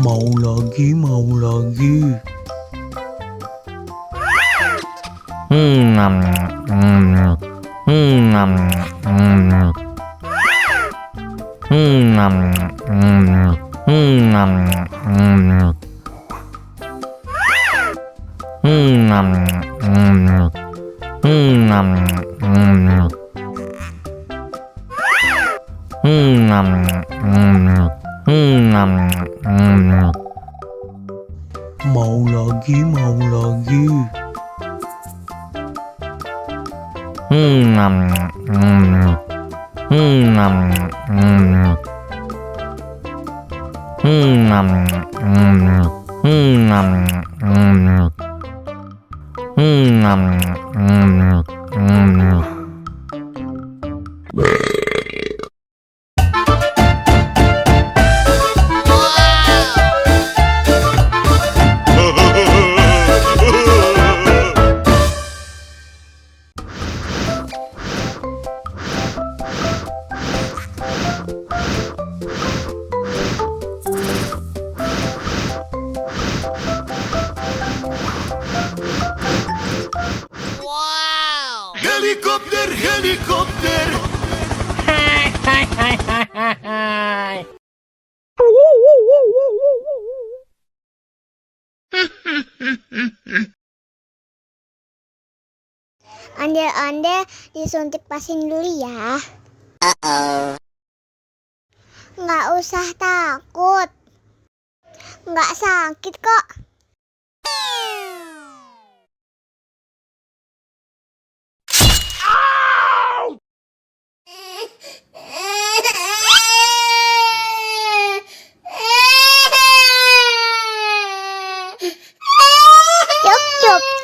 Mau lagi, mau lagi. Mau lagi, mau lagi. Helikopter, helikopter. Ondel-ondel disuntik vaksin dulu ya. Nggak usah takut. Nggak sakit kok.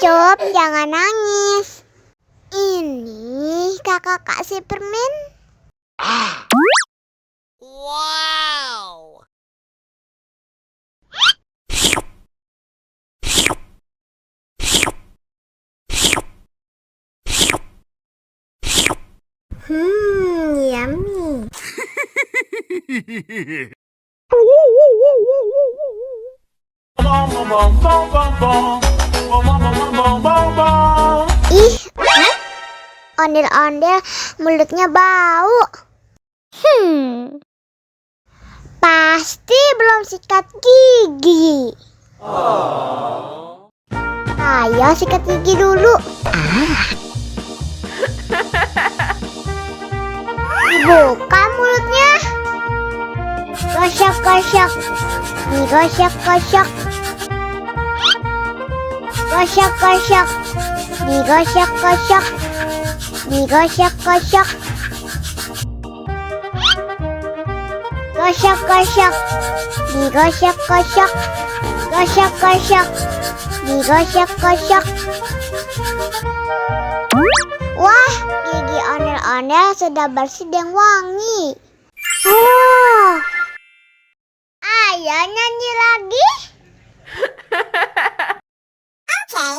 Cup, jangan nangis. Ini kakak kasih permen. Wow. Yummy. Ih, ondel-ondel mulutnya bau. Pasti belum sikat gigi. Ayo sikat gigi dulu. Buka mulutnya. Gosok-gosok. Nih gosok-gosok. Gosok-gosok. Nih gosok-gosok. Nih gosok-gosok. Gosok-gosok. Nih gosok-gosok. Gosok-gosok. Nih gosok-gosok. Wah, gigi ondel-ondel sudah bersih dan wangi. Oh, ayo nyanyi lagi. Oke.